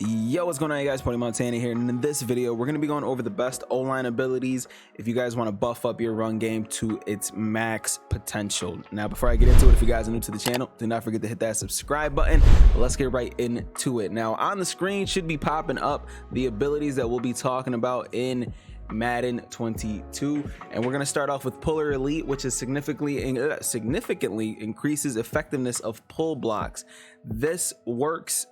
Yo, what's going on, you guys? Pwny here, and in this video we're going to be going over the best O-line abilities if you guys want to buff up your run game to its max potential. Now, before I get into it, if you guys are new to the channel, do not forget to hit that subscribe button. Let's get right into it. Now, on the screen should be popping up the abilities that we'll be talking about in Madden 22, and we're going to start off with Puller Elite, which is significantly increases effectiveness of pull blocks. This works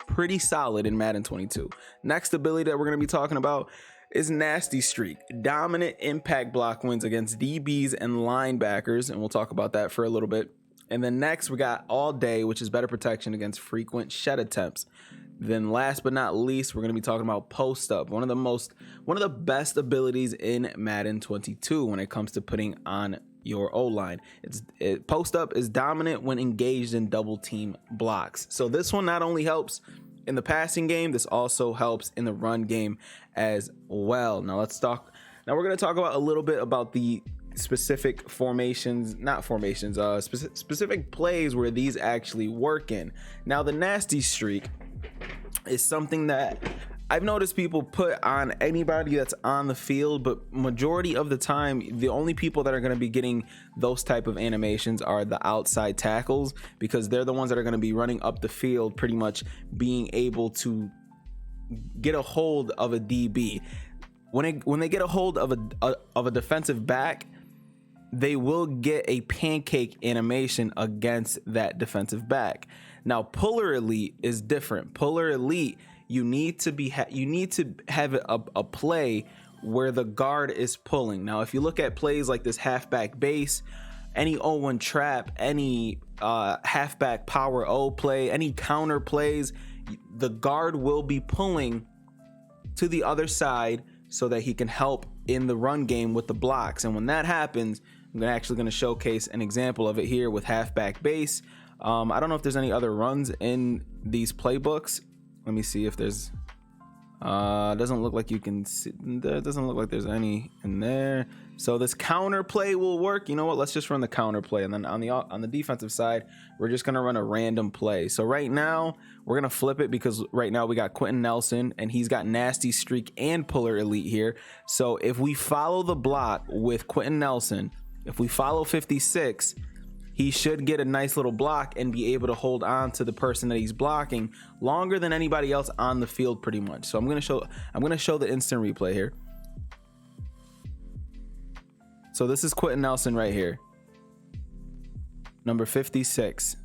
pretty solid in Madden 22. Next ability that we're going to be talking about is Nasty Streak. Dominant impact block wins against DBs and linebackers, and we'll talk about that for a little bit. And then next we got All Day, which is better protection against frequent shed attempts. Then last but not least, we're going to be talking about Post Up, one of the best abilities in Madden 22 when it comes to putting on your O-line. Post Up is dominant when engaged in double team blocks. So this one not only helps in the passing game, this also helps in the run game as well. Now we're going to talk about a little bit about the specific specific plays where these actually work in. Now, the Nasty Streak is something that I've noticed people put on anybody that's on the field, but majority of the time, the only people that are going to be getting those type of animations are the outside tackles, because they're the ones that are going to be running up the field, pretty much being able to get a hold of a DB. When they get a hold of a defensive back, they will get a pancake animation against that defensive back. Now, Puller Elite is different. Puller Elite, you need to have a play where the guard is pulling. Now, if you look at plays like this halfback base, any O1 trap, any halfback power O play, any counter plays, the guard will be pulling to the other side so that he can help in the run game with the blocks. And when that happens, I'm actually going to showcase an example of it here with halfback base. I don't know if there's any other runs in these playbooks. Let me see if there's doesn't look like you can see, there doesn't look like there's any in there. So this counter play will work. You know what, let's just run the counter play, and then on the defensive side, we're just gonna run a random play. So right now we're gonna flip it, because right now we got Quentin Nelson and he's got Nasty Streak and Puller Elite here. So if we follow the block with Quentin Nelson, if we follow 56, he should get a nice little block and be able to hold on to the person that he's blocking longer than anybody else on the field, pretty much. So I'm gonna show the instant replay here. So this is Quentin Nelson right here, number 56,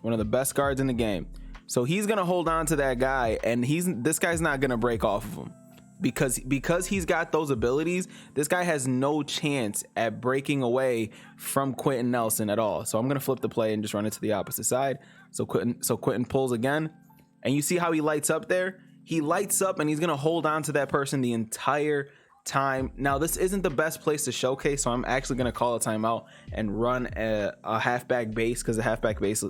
one of the best guards in the game. So he's gonna hold on to that guy, and this guy's not gonna break off of him. Because he's got those abilities, this guy has no chance at breaking away from Quentin Nelson at all. So I'm gonna flip the play and just run it to the opposite side. So Quentin pulls again, and you see how he lights up there? He lights up and he's gonna hold on to that person the entire time. Now, this isn't the best place to showcase, so I'm actually gonna call a timeout and run a halfback base, because the halfback base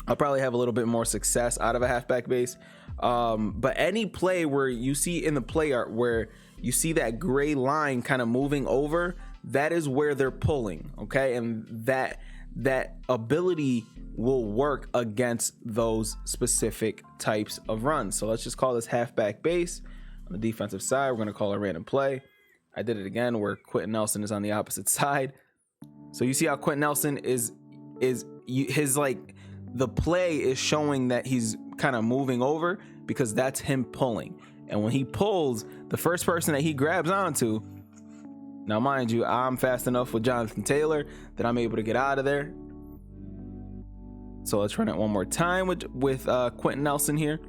I'll probably have a little bit more success out of a halfback base. But any play where you see in the play art where you see that gray line kind of moving over, that is where they're pulling, okay? And that ability will work against those specific types of runs. So let's just call this halfback base. On the defensive side, we're going to call a random play. I did it again where Quentin Nelson is on the opposite side. So you see how Quentin Nelson the play is showing that he's kind of moving over, because that's him pulling. And when he pulls, the first person that he grabs onto, now mind you, I'm fast enough with Jonathan Taylor that I'm able to get out of there. So let's run it one more time with Quentin Nelson here.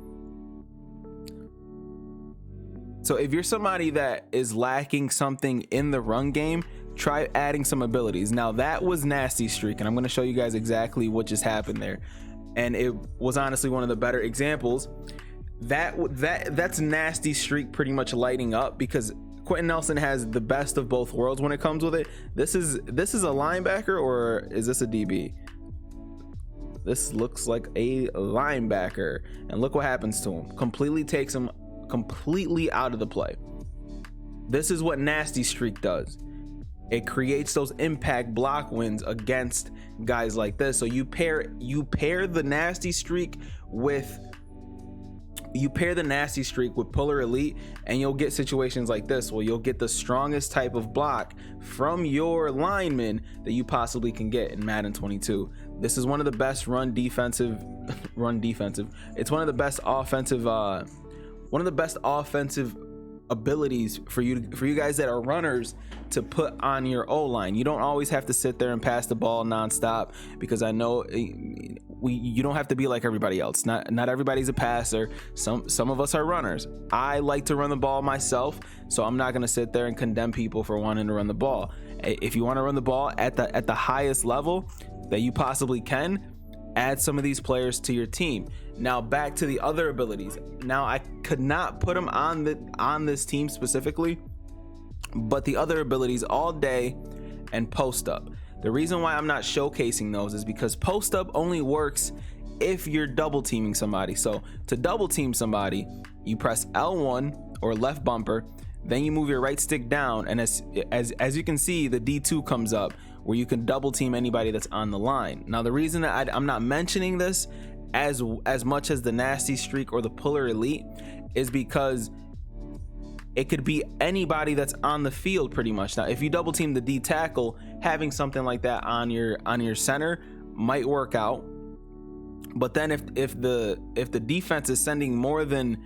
So if you're somebody that is lacking something in the run game, try adding some abilities. Now, that was Nasty Streak, and I'm going to show you guys exactly what just happened there. And it was honestly one of the better examples. That's Nasty Streak pretty much lighting up, because Quentin Nelson has the best of both worlds when it comes with it. This is a linebacker, or is this a DB? This looks like a linebacker, and look what happens to him. Completely takes him completely out of the play. This is what Nasty Streak does. It creates those impact block wins against guys like this. So you pair the Nasty Streak with you pair the nasty streak with puller elite, and you'll get situations like this where you'll get the strongest type of block from your lineman that you possibly can get in Madden 22. This is one of the best run defensive. It's one of the best offensive abilities for you guys that are runners to put on your O-line. You don't always have to sit there and pass the ball nonstop, because I know you don't have to be like everybody else. Not everybody's a passer. Some of us are runners. I like to run the ball myself, so I'm not going to sit there and condemn people for wanting to run the ball. If you want to run the ball at the highest level that you possibly can, add some of these players to your team. Now back to the other abilities. Now I could not put them on this team specifically, but the other abilities, all day and post up. The reason why I'm not showcasing those is because post up only works if you're double teaming somebody. So to double team somebody, you press L1 or left bumper, then you move your right stick down, and as you can see, the D2 comes up where you can double team anybody that's on the line. Now the reason that I'm not mentioning this as much as the nasty streak or the puller elite is because it could be anybody that's on the field pretty much. Now if you double team the D tackle, having something like that on your center might work out, but then if the defense is sending more than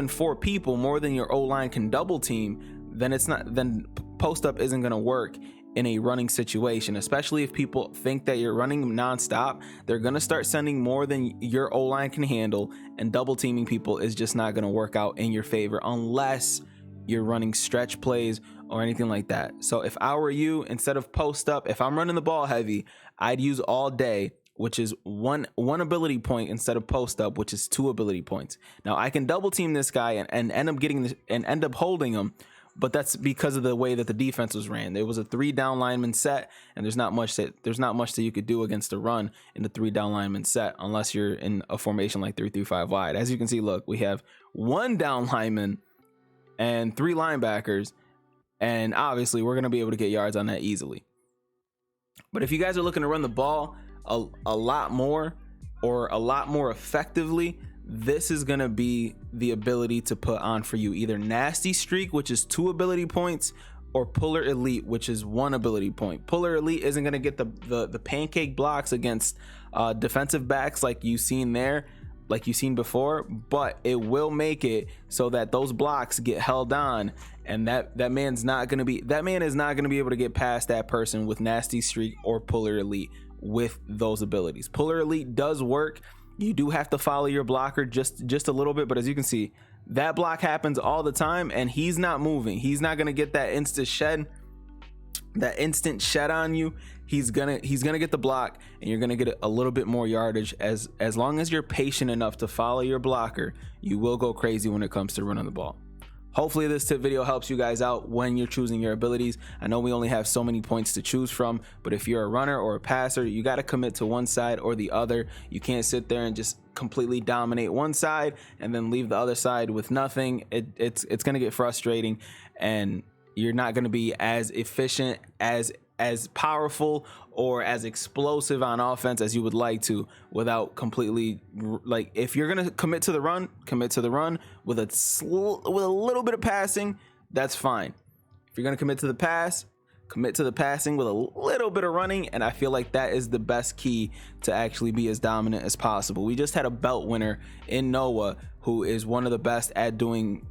4 people, more than your O-line can double team, then post up isn't going to work in a running situation, especially if people think that you're running nonstop. They're going to start sending more than your O-line can handle, and double teaming people is just not going to work out in your favor unless you're running stretch plays or anything like that. So if I were you, instead of post up, if I'm running the ball heavy, I'd use all day, which is one ability point, instead of post up, which is 2 ability points. Now I can double team this guy and end up holding him, but that's because of the way that the defense was ran. There was a 3 down lineman set, and there's not much that you could do against a run in the 3 down lineman set unless you're in a formation like 3-5 wide. As you can see, look, we have 1 down lineman and 3 linebackers, and obviously we're going to be able to get yards on that easily. But if you guys are looking to run the ball a lot more, or a lot more effectively, this is going to be the ability to put on for you. Either nasty streak, which is 2 ability points, or puller elite, which is 1 ability point. Puller elite isn't going to get the pancake blocks against defensive backs like you've seen before, but it will make it so that those blocks get held on, and that man is not going to be able to get past that person with nasty streak or puller elite with those abilities. Puller elite does work. You do have to follow your blocker just a little bit, but as you can see, that block happens all the time, and he's not moving. He's not going to get that instant shed on you. He's gonna get the block, and you're gonna get a little bit more yardage. As long as you're patient enough to follow your blocker, you will go crazy when it comes to running the ball. Hopefully this tip video helps you guys out when you're choosing your abilities. I know we only have so many points to choose from, but if you're a runner or a passer, you got to commit to one side or the other. You can't sit there and just completely dominate one side and then leave the other side with nothing. It's going to get frustrating, and you're not going to be as efficient, as powerful, or as explosive on offense as you would like to, without completely, like, if you're gonna commit to the run with a little bit of passing, that's fine. If you're gonna commit to the pass, commit to the passing with a little bit of running, and I feel like that is the best key to actually be as dominant as possible. We just had a belt winner in Noah who is one of the best at doing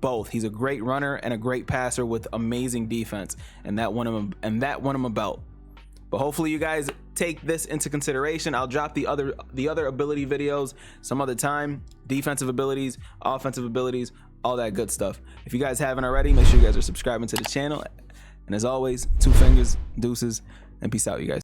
both. He's a great runner and a great passer with amazing defense, and that won him a belt. But hopefully you guys take this into consideration. I'll drop the other ability videos some other time, defensive abilities, offensive abilities, all that good stuff. If you guys haven't already, make sure you guys are subscribing to the channel, and as always, 2 fingers, deuces, and peace out, you guys.